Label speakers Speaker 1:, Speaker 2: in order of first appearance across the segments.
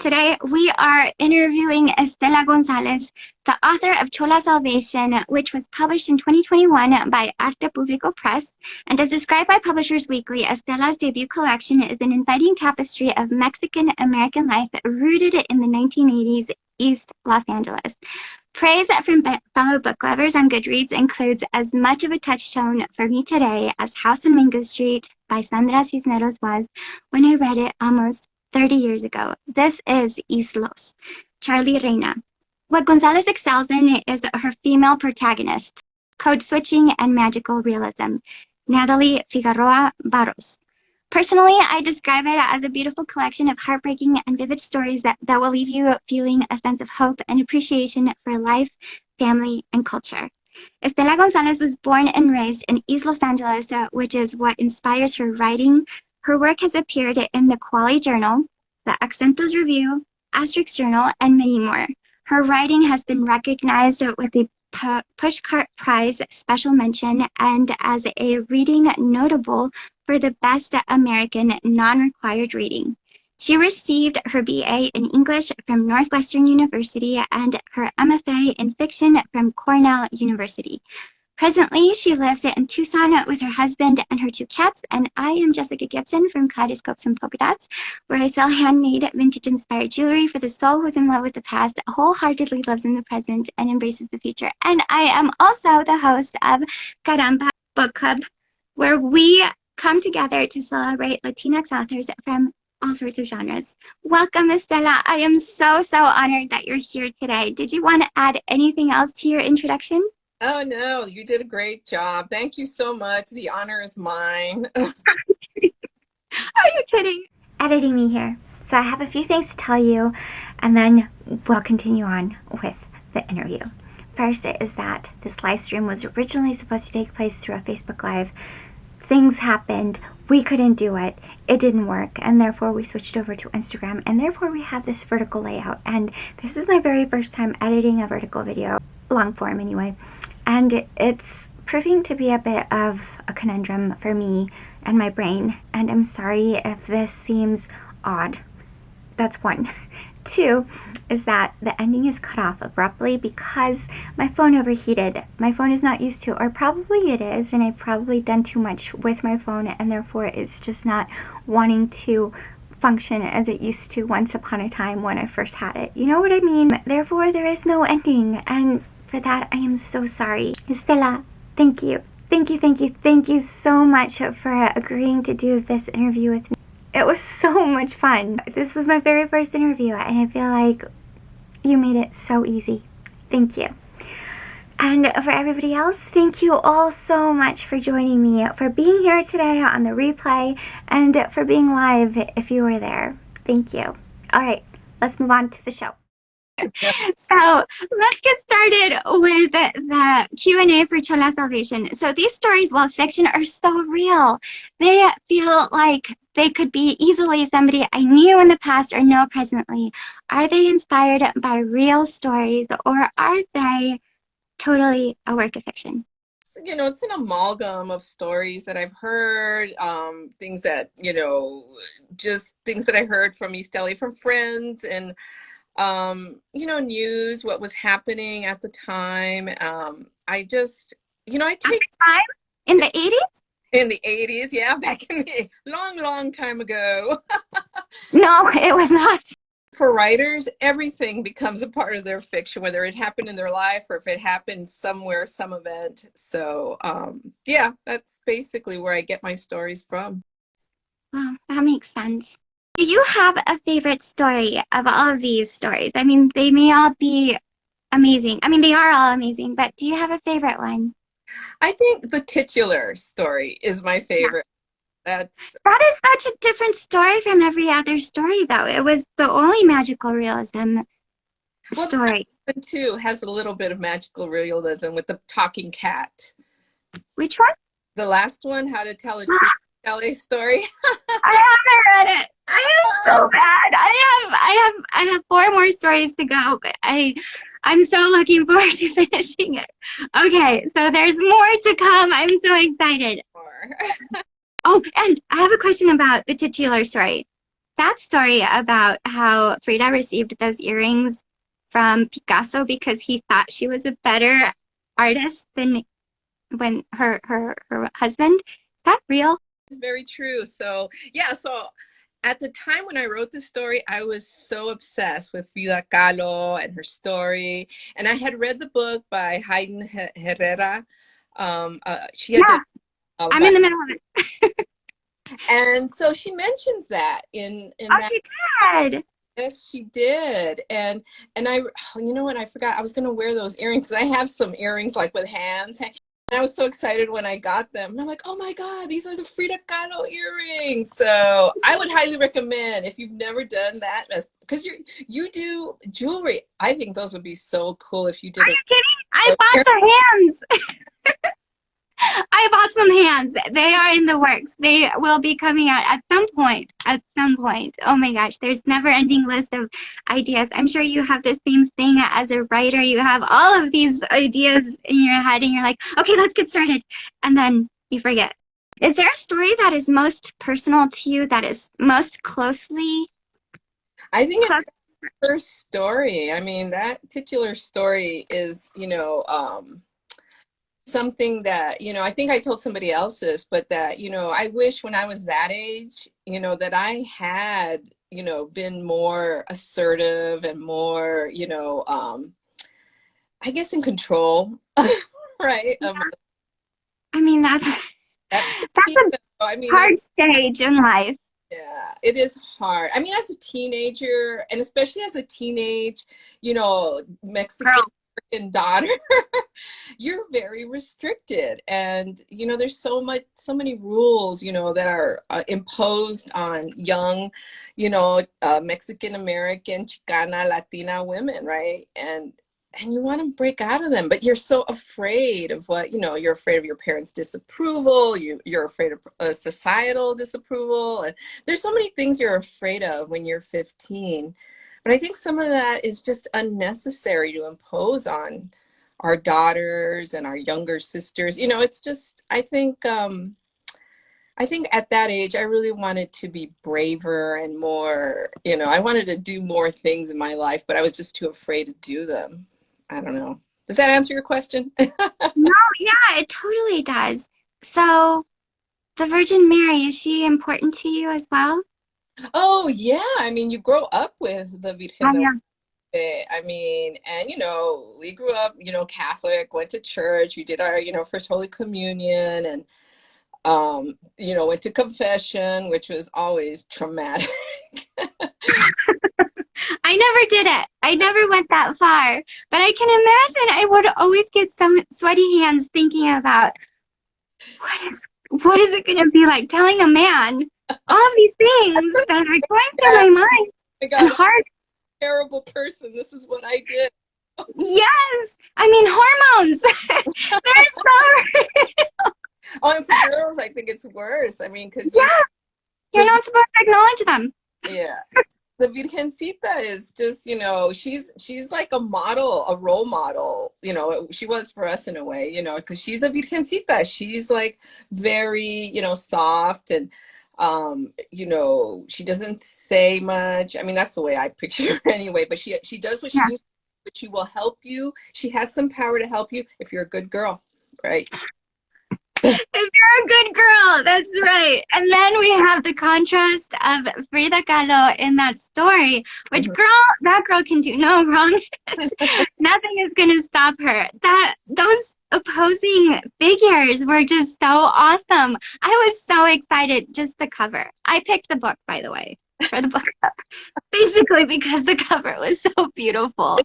Speaker 1: Today, we are interviewing Estella González, the author of Chola Salvation, which was published in 2021 by Arte Publico Press. And as described by Publishers Weekly, Estella's debut collection is an inviting tapestry of Mexican-American life rooted in the 1980s East Los Angeles. Praise from fellow book lovers on Goodreads includes as much of a touchstone for me today as House on Mingo Street by Sandra Cisneros was when I read it almost 30 years ago. This is Islos, Charlie Reina. What González excels in is her female protagonists, code switching and magical realism, Natalie Figueroa Barros. Personally, I describe it as a beautiful collection of heartbreaking and vivid stories that will leave you feeling a sense of hope and appreciation for life, family, and culture. Estella González was born and raised in East Los Angeles, which is what inspires her writing. Her work has appeared in the Quality Journal, the Accentos Review, Asterix Journal, and many more. Her writing has been recognized with the Pushcart Prize Special Mention and as a reading notable for the Best American Non-Required Reading. She received her BA in English from Northwestern University and her MFA in Fiction from Cornell University. Presently, she lives in Tucson with her husband and her 2 cats, and I am Jessica Gibson from KALEIDOSCOPES and Polka Dots, where I sell handmade, vintage-inspired jewelry for the soul who's in love with the past, wholeheartedly lives in the present, and embraces the future. And I am also the host of CARAMBA Book Club, where we come together to celebrate Latinx authors from all sorts of genres. Welcome, Estella. I am so honored that you're here today. Did you want to add anything else to your introduction?
Speaker 2: Oh, no, you did a great job. Thank you so much. The honor is mine.
Speaker 1: Are you kidding? Editing me here. So I have a few things to tell you, and then we'll continue on with the interview. First is that this live stream was originally supposed to take place through a Facebook Live. Things happened. We couldn't do it. It didn't work, and therefore we switched over to Instagram, and therefore we have this vertical layout. And this is my very first time editing a vertical video, long form anyway. And it's proving to be a bit of a conundrum for me and my brain, and I'm sorry if this seems odd. That's one. 2 is that the ending is cut off abruptly because my phone overheated. My phone is not used to, or probably it is, and I've probably done too much with my phone, and therefore it's just not wanting to function as it used to once upon a time when I first had it. You know what I mean? Therefore, there is no ending, and for that, I am so sorry. Estella, thank you. Thank you so much for agreeing to do this interview with me. It was so much fun. This was my very first interview, and I feel like you made it so easy. Thank you. And for everybody else, thank you all so much for joining me, for being here today on the replay, and for being live if you were there. Thank you. All right, let's move on to the show. So let's get started with the Q&A for Chola Salvation. So these stories, while fiction, are so real. They feel like they could be easily somebody I knew in the past or know presently. Are they inspired by real stories, or are they totally a work of fiction?
Speaker 2: You know, it's an amalgam of stories that I've heard, things that, just things that I heard from East LA, from friends, and news, what was happening at the time. I just, I take
Speaker 1: time in the 80s?
Speaker 2: In the 80s, yeah, back in the long time ago.
Speaker 1: No, it was not.
Speaker 2: For writers, everything becomes a part of their fiction, whether it happened in their life or if it happened somewhere, some event. So, yeah, that's basically where I get my stories from.
Speaker 1: Well, that makes sense. Do you have a favorite story of all of these stories? I mean, they may all be amazing. I mean, they are all amazing, but do you have a favorite one?
Speaker 2: I think the titular story is my favorite. Yeah.
Speaker 1: That is such a different story from every other story, though. It was the only magical realism story.
Speaker 2: Well, too has a little bit of magical realism with the talking cat.
Speaker 1: Which one?
Speaker 2: The last one, How to Tell a True LA Story.
Speaker 1: I haven't read it. I am so bad. I have 4 more stories to go, but I'm so looking forward to finishing it. Okay, so there's more to come. I'm so excited. Oh, and I have a question about the titular story. that story about how Frida received those earrings from Picasso because he thought she was a better artist than when her husband. Is that real?
Speaker 2: It's very true. So yeah, so at the time when I wrote this story, I was so obsessed with Frida Kahlo and her story. And I had read the book by Hayden Herrera. She had
Speaker 1: Yeah,
Speaker 2: done
Speaker 1: I'm in the middle of it.
Speaker 2: and so she mentions that in
Speaker 1: Oh,
Speaker 2: that.
Speaker 1: she did.
Speaker 2: Yes, she did. And I, you know what? I forgot I was gonna wear those earrings because I have some earrings like with hands. And I was so excited when I got them. And I'm like, oh my God, these are the Frida Kahlo earrings. So I would highly recommend if you've never done that, because you do jewelry. I think those would be so cool if you did
Speaker 1: Are
Speaker 2: a
Speaker 1: you kidding? I bought the hands. I bought some hands. They are in the works. They will be coming out at some point. At some point. Oh my gosh, there's never-ending list of ideas. I'm sure you have the same thing as a writer. You have all of these ideas in your head and you're like, okay, let's get started. And then you forget. Is there a story that is most personal to you, that is most closely
Speaker 2: I think
Speaker 1: close?
Speaker 2: it's the first story. I mean, that titular story is, something that, I think I told somebody else this, but that, I wish when I was that age, that I had, been more assertive and more, I guess in control, right?
Speaker 1: Yeah. I mean, that's
Speaker 2: At
Speaker 1: that's
Speaker 2: 15,
Speaker 1: a
Speaker 2: I mean,
Speaker 1: hard stage in life.
Speaker 2: yeah, it is hard. I mean, as a teenager, and especially as a teenage, Mexican
Speaker 1: Girl.
Speaker 2: American daughter, you're very restricted. And, there's so many rules, that are imposed on young, Mexican American, Chicana, Latina women, right? And you want to break out of them, but you're so afraid of what, you're afraid of your parents' disapproval, you're afraid of societal disapproval, and there's so many things you're afraid of when you're 15. But I think some of that is just unnecessary to impose on our daughters and our younger sisters. It's just, I think at that age, I really wanted to be braver and more, I wanted to do more things in my life, but I was just too afraid to do them. I don't know. Does that answer your question?
Speaker 1: No, yeah, it totally does. So, the Virgin Mary, is she important to you as well?
Speaker 2: Oh, yeah. I mean, you grow up with the Virgen
Speaker 1: Oh,
Speaker 2: de
Speaker 1: yeah.
Speaker 2: Guadalupe. I mean, and, we grew up, Catholic, went to church, we did our, First Holy Communion, and, went to confession, which was always traumatic.
Speaker 1: I never did it. I never went that far. But I can imagine I would always get some sweaty hands thinking about what is it going to be like telling a man all of these things that are going through
Speaker 2: Yeah,
Speaker 1: my mind
Speaker 2: my
Speaker 1: and
Speaker 2: God, I'm
Speaker 1: heart.
Speaker 2: a terrible person. This is what I did.
Speaker 1: Yes. I mean, hormones. They're so,
Speaker 2: Oh, and for girls, I think it's worse. I mean, because
Speaker 1: yeah, you're
Speaker 2: the
Speaker 1: not supposed to acknowledge them.
Speaker 2: yeah, the Virgencita is just, she's like a model, a role model. She was for us in a way, because she's the Virgencita. She's like very, soft and, she doesn't say much. I mean, that's the way I picture her anyway. But she does what she
Speaker 1: Yeah.
Speaker 2: needs, but she will help you. She has some power to help you if you're a good girl, right?
Speaker 1: If you're a good girl, that's right. And then we have the contrast of Frida Kahlo in that story, which
Speaker 2: Mhm.
Speaker 1: girl, that girl can do no wrong. Nothing is going to stop her. Those opposing figures were just so awesome. I was so excited. Just the cover. I picked the book, by the way, for the book cover, basically because the cover was so beautiful.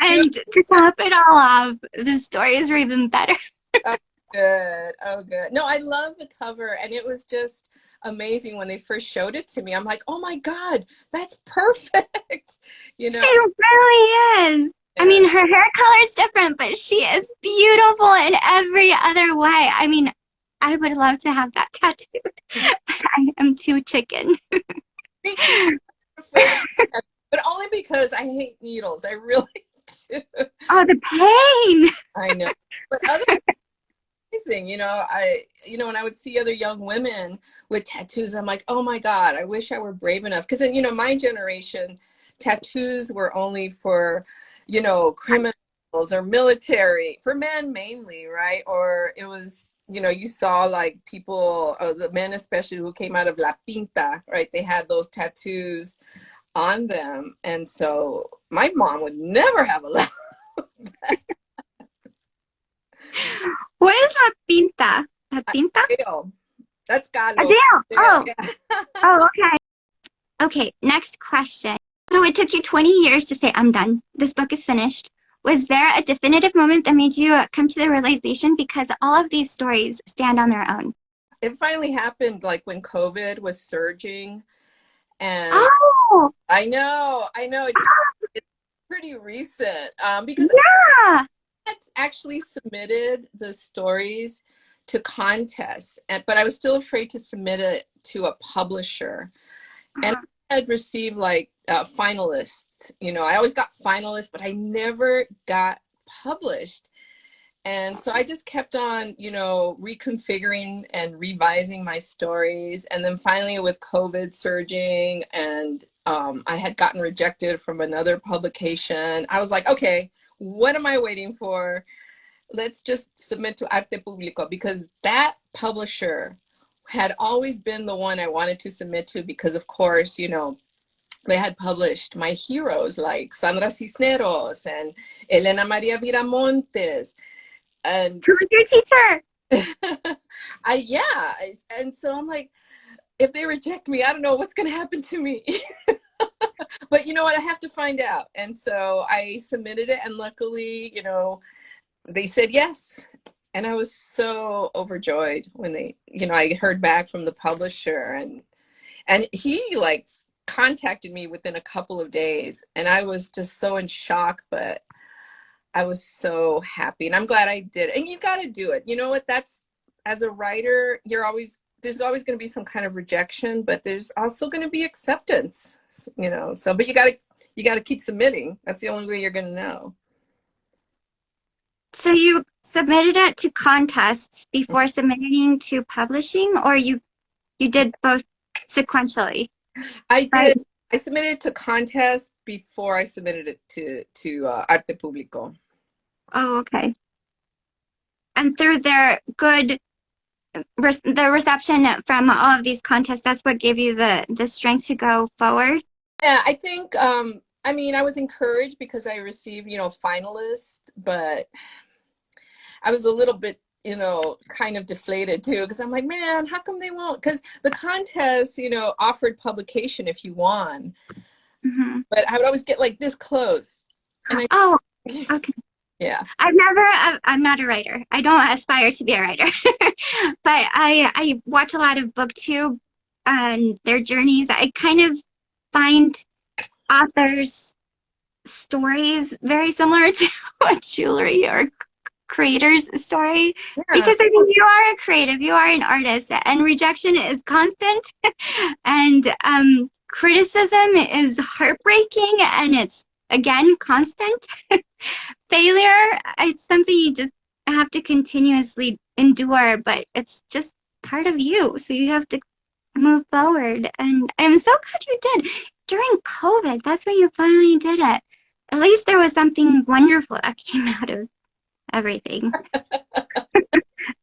Speaker 1: And to top it all off, the stories were even better.
Speaker 2: Oh, good. Oh, good. No, I love the cover, and it was just amazing when they first showed it to me. I'm like, oh my God, that's perfect. You know,
Speaker 1: She really is. I
Speaker 2: yeah.
Speaker 1: mean, her hair color is different, but she is beautiful in every other way. I mean, I would love to have that tattooed, but I am too chicken.
Speaker 2: Me too. I'm afraid of it, but only because I hate needles. I really do.
Speaker 1: Oh, the pain.
Speaker 2: I know. But amazing. When I would see other young women with tattoos, I'm like, oh my God, I wish I were brave enough. Because my generation, tattoos were only for, criminals or military, for men mainly, right? Or it was, you saw like people, the men especially who came out of La Pinta, right? They had those tattoos on them. And so my mom would never have allowed that.
Speaker 1: What is la pinta? La pinta?
Speaker 2: Jail. That's Kahlo.
Speaker 1: A jail. Oh.
Speaker 2: Yeah.
Speaker 1: Oh, okay. Okay, next question. So it took you 20 years to say, I'm done. This book is finished. Was there a definitive moment that made you come to the realization, because all of these stories stand on their own?
Speaker 2: It finally happened like when COVID was surging. And
Speaker 1: Oh!
Speaker 2: I know. It's pretty recent. Because
Speaker 1: Yeah!
Speaker 2: I had actually submitted the stories to contests, but I was still afraid to submit it to a publisher. And I had received like finalists. I always got finalists, but I never got published. And so I just kept on, reconfiguring and revising my stories. And then finally with COVID surging and I had gotten rejected from another publication, I was like, okay, what am I waiting for? Let's just submit to Arte Publico, because that publisher had always been the one I wanted to submit to, because of course, they had published my heroes like Sandra Cisneros and Elena Maria Viramontes. And
Speaker 1: who was your teacher?
Speaker 2: And so I'm like, if they reject me, I don't know what's going to happen to me. But you know what? I have to find out. And so I submitted it, and luckily, they said yes. And I was so overjoyed when I heard back from the publisher, and he like contacted me within a couple of days, and I was just so in shock, but I was so happy, and I'm glad I did. And you got to do it. You know what? That's, as a writer, there's always going to be some kind of rejection, but there's also going to be acceptance, so, but you got to keep submitting. That's the only way you're going to know.
Speaker 1: So you submitted it to contests before submitting to publishing, or you did both sequentially?
Speaker 2: I did. I submitted it to contests before I submitted it to Arte Publico.
Speaker 1: Oh, okay. And through their the reception from all of these contests, that's what gave you the strength to go forward?
Speaker 2: Yeah, I think, I was encouraged because I received, finalists, but I was a little bit, kind of deflated too, because I'm like, man, how come they won't? Because the contest, offered publication if you won. Mm-hmm. But I would always get like this close. And
Speaker 1: okay.
Speaker 2: Yeah.
Speaker 1: I'm not a writer. I don't aspire to be a writer. But I watch a lot of BookTube and their journeys. I kind of find authors' stories very similar to a jewelry or creator's story. Yeah. Because I mean, you are a creative, you are an artist, and rejection is constant. And criticism is heartbreaking, and it's, again, constant. Failure, it's something you just have to continuously endure, but it's just part of you. So you have to move forward. And I'm so glad you did. During COVID, that's when you finally did it. At least there was something wonderful that came out of everything.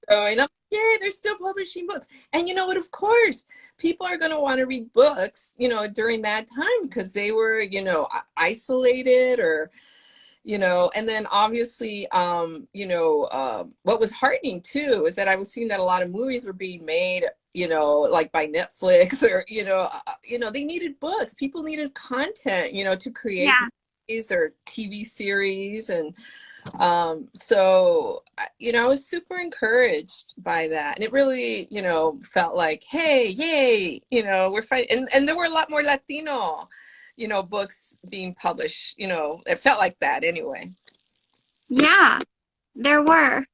Speaker 2: Growing up, yay, they're still publishing books. And you know what, of course, people are going to want to read books, during that time, because they were, isolated or, and then obviously, what was heartening too is that I was seeing that a lot of movies were being made, like by Netflix or, they needed books. People needed content, to create movies or TV series. And so, I was super encouraged by that. And it really, felt like, hey, yay, we're fighting. And there were a lot more Latino books being published, it felt like that anyway.
Speaker 1: Yeah, there were.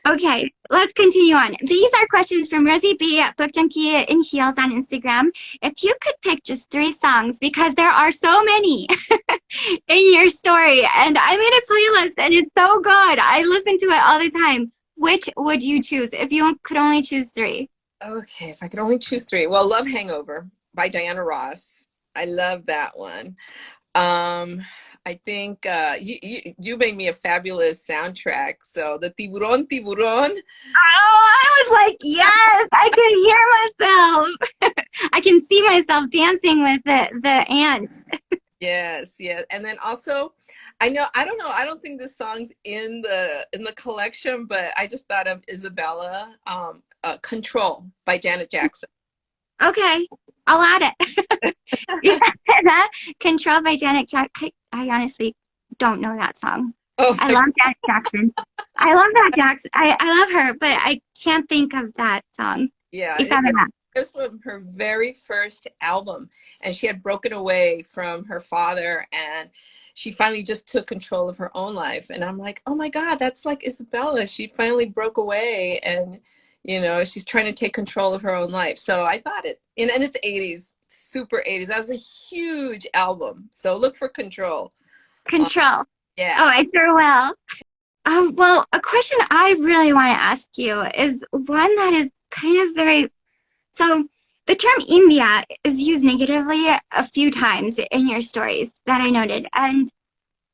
Speaker 1: Okay, let's continue on. These are questions from Rosie B at Book Junkie In Heels on Instagram. If you could pick just 3 songs, because there are so many in your story, and I made a playlist and it's so good. I listen to it all the time. which would you choose if you could only choose three?
Speaker 2: Okay, if I could only choose three. Well, Love Hangover by Diana Ross. I love that one. I think you made me a fabulous soundtrack. So the Tiburon Tiburon.
Speaker 1: Oh, I was like, yes, I could hear myself. I can see myself dancing with the ants.
Speaker 2: Yes, yes. And then also, I don't think this song's in the collection, but I just thought of Isabella, Control by Janet Jackson.
Speaker 1: Okay, I'll add it. Yeah, that Control by Janet Jackson. I honestly don't know that song.
Speaker 2: Oh
Speaker 1: I
Speaker 2: my,
Speaker 1: love Janet Jackson. I love that Jackson. I love her, but I can't think of that song.
Speaker 2: yeah.
Speaker 1: Isabella.
Speaker 2: It was from her very first album, and she had broken away from her father, and she finally just took control of her own life. And I'm like, oh my God, that's like Isabella. She finally broke away, and she's trying to take control of her own life. So I thought and it's 80s, super 80s. That was a huge album. So look for Control.
Speaker 1: Control.
Speaker 2: Yeah.
Speaker 1: Oh, I sure will. Well, a question I really want to ask you is one that is kind of very. So the term India is used negatively a few times in your stories that I noted. And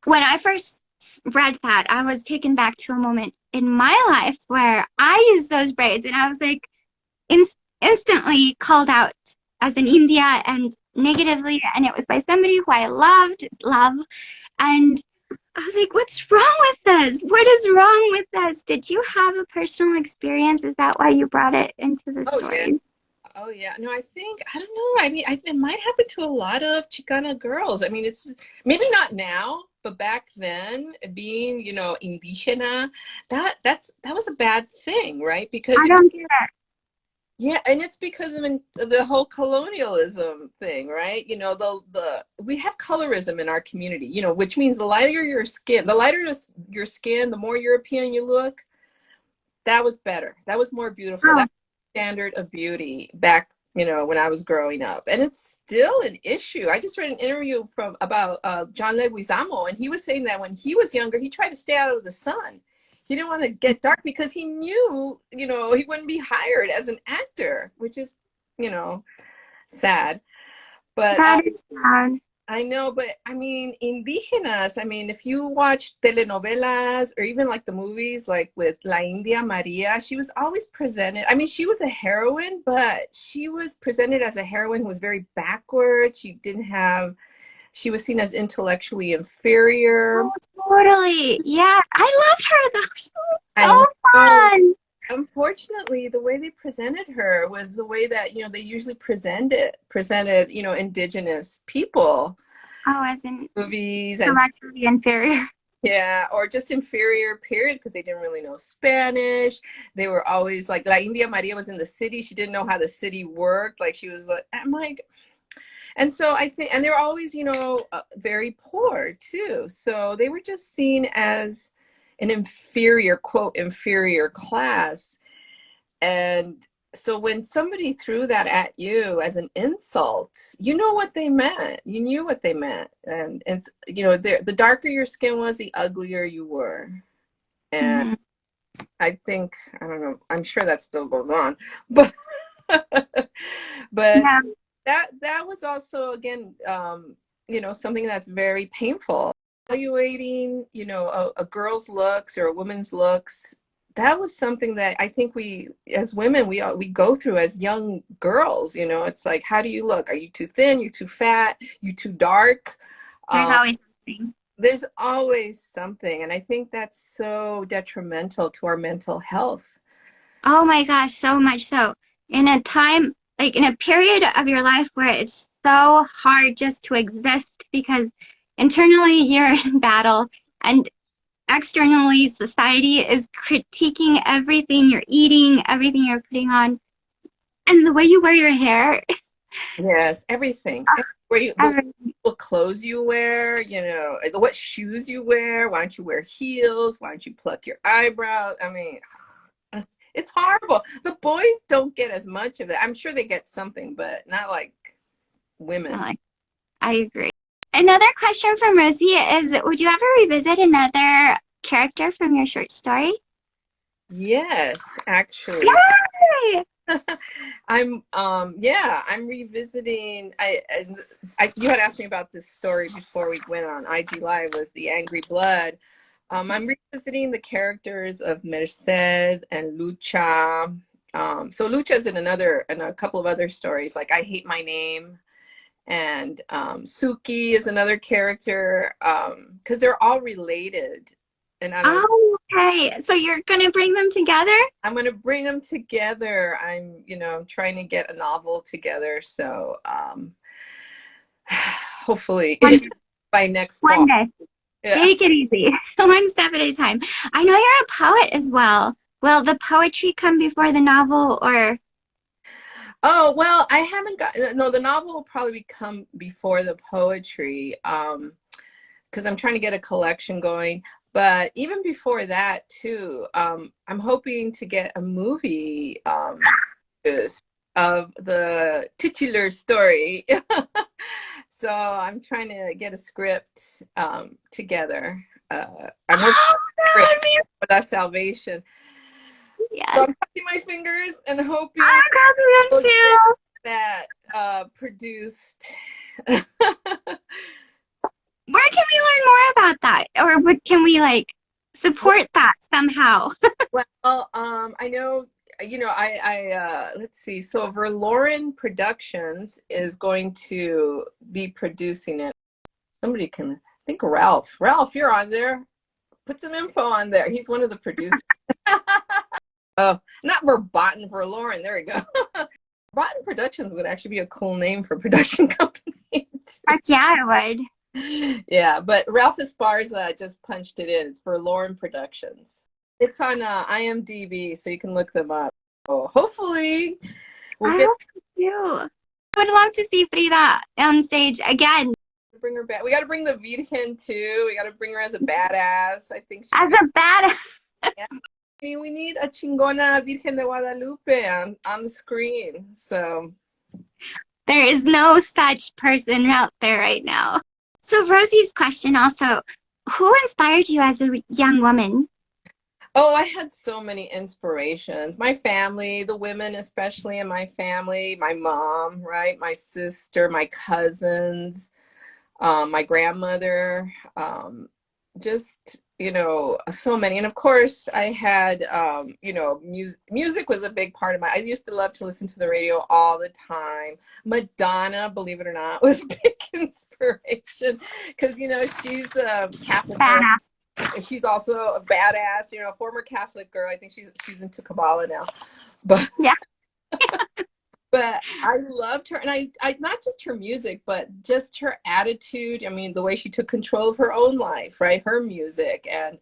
Speaker 1: when I first read that, I was taken back to a moment in my life where I used those braids and I was like instantly called out as an India and negatively. And it was by somebody who I love. And I was like, what's wrong with this? What is wrong with this? Did you have a personal experience? Is that why you brought it into the
Speaker 2: Oh yeah.
Speaker 1: story?
Speaker 2: Oh yeah. No, I don't know. I mean, it might happen to a lot of Chicana girls. I mean, it's maybe not now, but back then, being, indigena, that was a bad thing, right? Because
Speaker 1: I don't get it.
Speaker 2: yeah, and it's because of the whole colonialism thing, right? We have colorism in our community, which means the lighter your skin, the more European you look, that was better. That was more beautiful.
Speaker 1: Oh,
Speaker 2: That standard of beauty back, when I was growing up. And it's still an issue. I just read an interview about John Leguizamo, and he was saying that when he was younger, he tried to stay out of the sun. He didn't want to get dark because he knew, he wouldn't be hired as an actor, which is, sad. But
Speaker 1: that is sad.
Speaker 2: I know, but I mean, indígenas, I mean, if you watch telenovelas or even like the movies, like with La India Maria, she was always presented. I mean, she was a heroine, but she was presented as a heroine who was very backwards. She was seen as intellectually inferior.
Speaker 1: Oh, totally. Yeah, I loved her. That was
Speaker 2: I
Speaker 1: so
Speaker 2: know.
Speaker 1: fun.
Speaker 2: Unfortunately, the way they presented her was the way that, they usually presented, indigenous people,
Speaker 1: Oh, as in
Speaker 2: movies and
Speaker 1: intellectually inferior.
Speaker 2: yeah, or just inferior, period, because they didn't really know Spanish. They were always like, La India Maria was in the city. She didn't know how the city worked. Like, she was like, I'm like, and so I think, and they were always, very poor too. So they were just seen as an inferior, quote, inferior class. And so when somebody threw that at you as an insult, you know what they meant. You knew what they meant. And it's, the darker your skin was, the uglier you were. And
Speaker 1: Mhm.
Speaker 2: I think, I don't know, I'm sure that still goes on, but but
Speaker 1: Yeah.
Speaker 2: that was also, again, something that's very painful. Evaluating, a girl's looks or a woman's looks, that was something that I think we, as women, we go through as young girls. It's like, how do you look? Are you too thin? You too fat? You too dark?
Speaker 1: There's always something.
Speaker 2: There's always something, and I think that's so detrimental to our mental health.
Speaker 1: Oh my gosh, so much so. In a time, like in a period of your life where it's so hard just to exist because internally you're in battle and externally society is critiquing everything you're eating, everything you're putting on, and the way you wear your hair.
Speaker 2: Yes, everything. Where what clothes you wear, what shoes you wear. Why don't you wear heels? Why don't you pluck your eyebrows? I mean, it's horrible. The boys don't get as much of it. I'm sure they get something, but not like women.
Speaker 1: I agree. Another question from Rosie is, would you ever revisit another character from your short story?
Speaker 2: Yes, actually.
Speaker 1: Yay!
Speaker 2: I'm revisiting. You had asked me about this story before we went on IG Live, was the Angry Blood. I'm revisiting the characters of Merced and Lucha. So Lucha's in a couple of other stories, like I Hate My Name, and Suki is another character, because they're all related. And I don't
Speaker 1: Oh, okay. So you're gonna bring them together?
Speaker 2: I'm going to bring them together. I'm trying to get a novel together. So hopefully
Speaker 1: One day.
Speaker 2: by next
Speaker 1: One
Speaker 2: fall.
Speaker 1: day.
Speaker 2: Yeah.
Speaker 1: Take it easy. One step at a time. I know you're a poet as well. Will the poetry come before the novel, or?
Speaker 2: Oh, well, I haven't got, no, the novel will probably come before the poetry, because I'm trying to get a collection going. But even before that too, I'm hoping to get a movie of the titular story. So I'm trying to get a script together. I'm working on Chola Salvation.
Speaker 1: Yes.
Speaker 2: So I'm crossing my fingers and hoping
Speaker 1: I'm crossing them too.
Speaker 2: that produced.
Speaker 1: Where can we learn more about that? Or can we like support that somehow?
Speaker 2: Well, I know, I let's see. So Verlorn Productions is going to be producing it. Somebody can, I think Ralph. Ralph, you're on there. Put some info on there. He's one of the producers. Oh, not Verboten, Verlorn. There we go. Verboten Productions would actually be a cool name for production company.
Speaker 1: Heck yeah, I would.
Speaker 2: Yeah, but Ralph Esparza just punched it in. It's Verlorn Productions. It's on IMDb, so you can look them up. Oh, hopefully we'll
Speaker 1: I hope so too. I would love to see Frida on stage again.
Speaker 2: bring her back. We got to bring the Virgin too. We got to bring her as a badass. I think
Speaker 1: As a bad.
Speaker 2: yeah. I mean, we need a chingona Virgen de Guadalupe on the screen. So
Speaker 1: There is no such person out there right now. So Rosie's question also, who inspired you as a young woman?
Speaker 2: oh, I had so many inspirations. My family, the women, especially in my family, my mom, right? My sister, my cousins, my grandmother, just, so many. And of course I had, music was a big part of I used to love to listen to the radio all the time. Madonna, believe it or not, was a big inspiration because, she's a Catholic girl.
Speaker 1: Badass.
Speaker 2: She's also a badass, former Catholic girl. I think she's into Kabbalah now, but
Speaker 1: yeah.
Speaker 2: But I loved her, and I not just her music, but just her attitude. I mean, the way she took control of her own life, right? Her music and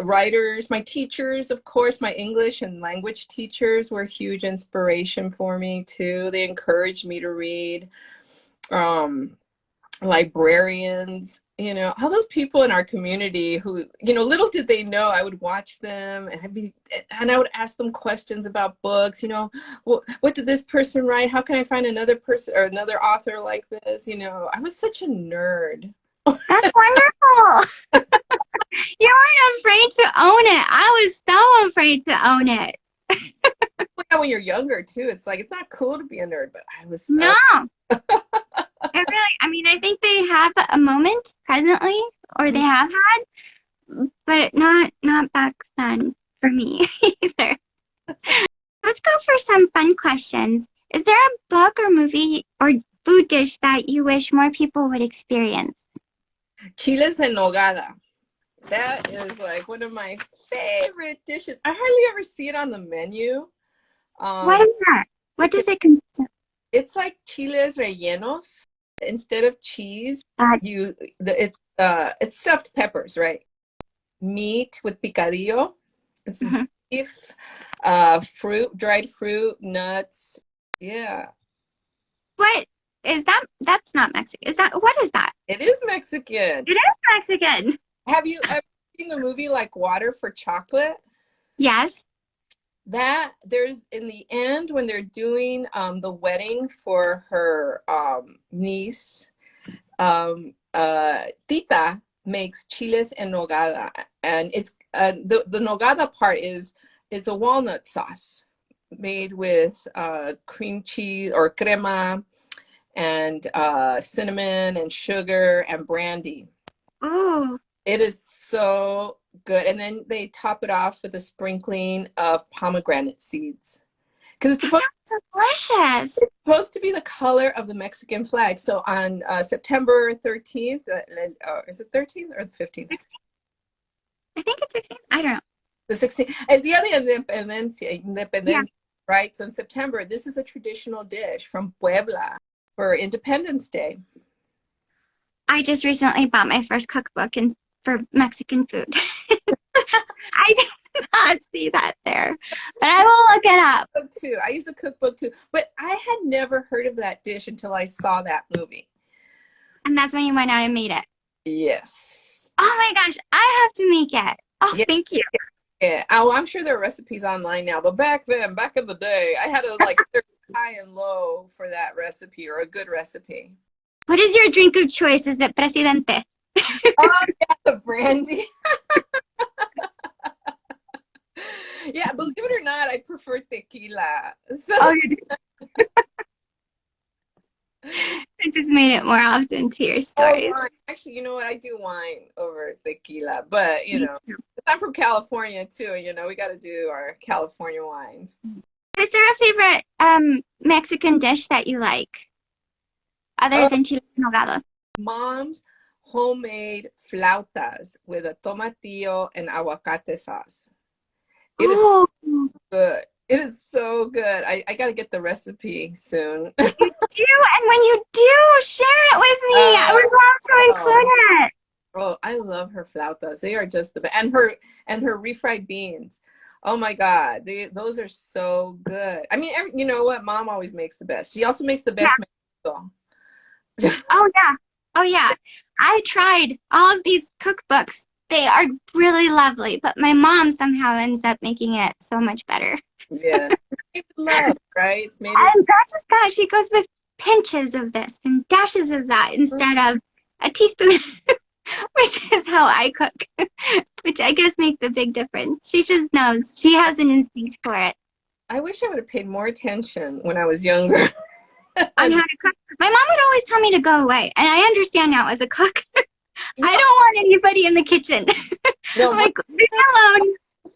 Speaker 2: writers, my teachers, of course, my English and language teachers were a huge inspiration for me too. They encouraged me to read. Librarians, all those people in our community who, little did they know I would watch them and I would ask them questions about books, what did this person write? How can I find another person or another author like this? I was such a nerd.
Speaker 1: That's wonderful. You weren't afraid to own it. I was so afraid to own it.
Speaker 2: Yeah, when you're younger too, it's like, it's not cool to be a nerd, but I was.
Speaker 1: No. I think they have a moment presently, or they have had, but not back then for me either. Let's go for some fun questions. Is there a book or movie or food dish that you wish more people would experience?
Speaker 2: Chiles and Nogada. That is like one of my favorite dishes. I hardly ever see it on the menu.
Speaker 1: What is that? What does it consist of?
Speaker 2: It's like chiles rellenos. Instead of cheese, it's stuffed peppers, right? Meat with picadillo. It's beef, fruit, dried fruit, nuts. Yeah.
Speaker 1: What is that? That's not Mexican. What is that?
Speaker 2: It is Mexican.
Speaker 1: It is Mexican.
Speaker 2: Have you ever seen the movie like Water for Chocolate?
Speaker 1: Yes.
Speaker 2: That there's in the end when they're doing the wedding for her niece, Tita makes chiles en nogada, and The Nogada part is, it's a walnut sauce made with cream cheese or crema and cinnamon and sugar and brandy.
Speaker 1: Oh,
Speaker 2: It is so good. And then they top it off with a sprinkling of pomegranate seeds. Because it's
Speaker 1: that sounds delicious.
Speaker 2: supposed to be the color of the Mexican flag. So on September 13th, is it 13th or the 15th?
Speaker 1: I think it's 16. I don't know.
Speaker 2: The 16th. El Día de Independencia,
Speaker 1: Yeah.
Speaker 2: right? So in September, this is a traditional dish from Puebla for Independence Day.
Speaker 1: I just recently bought my first cookbook for Mexican food. I did not see that there, but I will look it up.
Speaker 2: Too. I use a cookbook too, but I had never heard of that dish until I saw that movie.
Speaker 1: And that's when you went out and made it.
Speaker 2: Yes.
Speaker 1: Oh my gosh, I have to make it. Oh,
Speaker 2: Yeah.
Speaker 1: thank you.
Speaker 2: Yeah. Oh, I'm sure there are recipes online now, but back then, back in the day, I had to like search high and low for that recipe or a good recipe.
Speaker 1: What is your drink of choice? Is it Presidente?
Speaker 2: Oh, yeah, the brandy. Yeah, believe it or not, I prefer tequila. So,
Speaker 1: Oh, you do. I just made it more often to your stories.
Speaker 2: wine. Actually, you know what? I do wine over tequila, but you know, I'm from California too. You know, we got to do our California wines.
Speaker 1: Is there a favorite Mexican dish that you like other than chile en nogada?
Speaker 2: Mom's homemade flautas with a tomatillo and aguacate sauce. It is
Speaker 1: Oh,
Speaker 2: good. It is so good. I got to get the recipe soon.
Speaker 1: you do, and when you do, share it with me. I would love to include it.
Speaker 2: Oh, I love her flautas. They are just the best. And her refried beans. Oh my God, those are so good. I mean, you know what? Mom always makes the best. She also makes the best.
Speaker 1: Yeah. Oh yeah. I tried all of these cookbooks. They are really lovely, but my mom somehow ends up making it so much better.
Speaker 2: Yeah. Love, right? It's maybe.
Speaker 1: And that's just that. She goes with pinches of this and dashes of that instead of a teaspoon, which is how I cook, which I guess makes a big difference. She just knows. She has an instinct for it.
Speaker 2: I wish I would have paid more attention when I was younger.
Speaker 1: On how to cook. My mom would always tell me to go away, and I understand now as a cook. I don't want anybody in the kitchen.
Speaker 2: No,
Speaker 1: I'm like, leave me alone.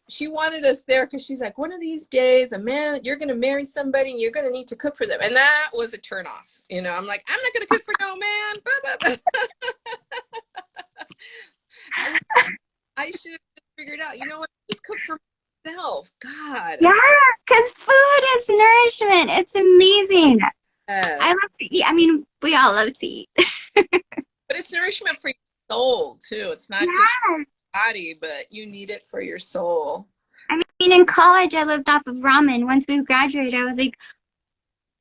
Speaker 2: She wanted us there because she's like, one of these days, you're going to marry somebody and you're going to need to cook for them. And that was a turnoff. You know, I'm like, I'm not going to cook for no man. I should have just figured out, you know what, just cook for myself. God.
Speaker 1: Yes, because food is nourishment. It's amazing.
Speaker 2: Yes.
Speaker 1: I love to eat. I mean, we all love to eat.
Speaker 2: But it's nourishment for your soul, too. It's not just your body, but you need it for your soul.
Speaker 1: I mean, in college, I lived off of ramen. Once we graduated, I was like,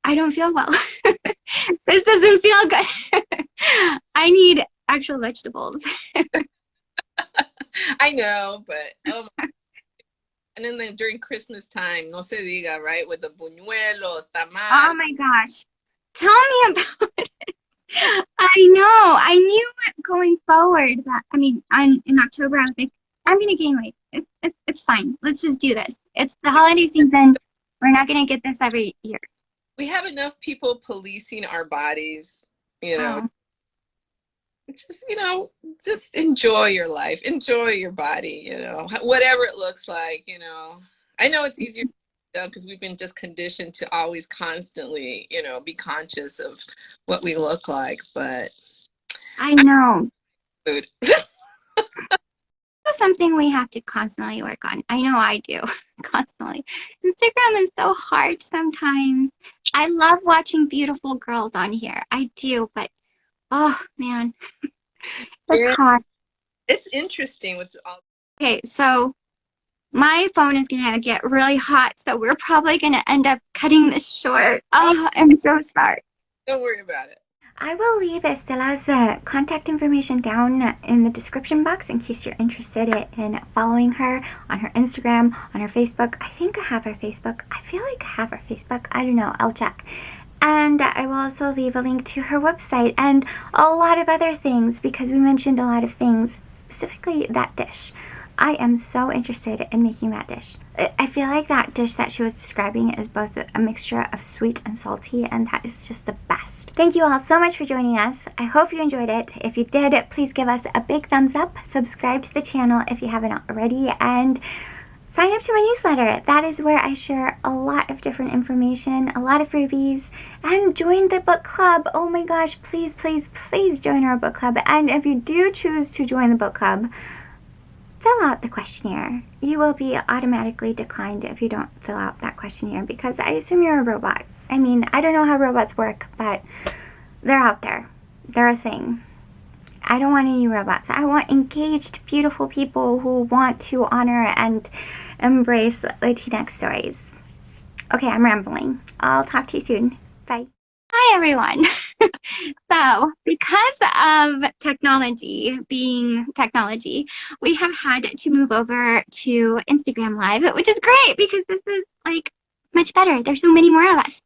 Speaker 1: I don't feel well. This doesn't feel good. I need actual vegetables.
Speaker 2: I know, but oh my. And then during Christmas time, no se diga, right? With the buñuelos, tamales.
Speaker 1: Oh my gosh. Tell me about it. I know. I knew it going forward that, I mean, in October, I was like, I'm going to gain weight. It's fine. Let's just do this. It's the holiday season. We're not going to get this every year.
Speaker 2: We have enough people policing our bodies, you know. Just, you know, just enjoy your life. Enjoy your body, you know, whatever it looks like, you know. I know it's easier because we've been just conditioned to always constantly, you know, be conscious of what we look like, but
Speaker 1: I know.
Speaker 2: food.
Speaker 1: That's something we have to constantly work on. I know I do. Constantly. Instagram is so hard sometimes. I love watching beautiful girls on here. I do, but oh man. It's hard.
Speaker 2: It's interesting with all.
Speaker 1: Okay, so my phone is gonna get really hot, so we're probably gonna end up cutting this short. Oh, I'm so sorry.
Speaker 2: Don't worry about it.
Speaker 1: I will leave Estella's contact information down in the description box in case you're interested in following her on her Instagram, on her Facebook. I think I have her Facebook. I feel like I have her Facebook. I don't know. I'll check. And I will also leave a link to her website and a lot of other things because we mentioned a lot of things, specifically that dish. I am so interested in making that dish. I feel like that dish that she was describing is both a mixture of sweet and salty, and that is just the best. Thank you all so much for joining us. I hope you enjoyed it. If you did, please give us a big thumbs up, subscribe to the channel if you haven't already, and sign up to my newsletter. That is where I share a lot of different information, a lot of freebies, and join the book club. Oh my gosh, please, please, please join our book club. And if you do choose to join the book club, fill out the questionnaire. You will be automatically declined if you don't fill out that questionnaire, because I assume you're a robot. I mean, I don't know how robots work, but they're out there. They're a thing. I don't want any robots. I want engaged, beautiful people who want to honor and embrace Latinx stories. Okay, I'm rambling. I'll talk to you soon. Bye. Hi, everyone. So, because of technology being technology, we have had to move over to Instagram Live, which is great because this is like much better. There's so many more of us.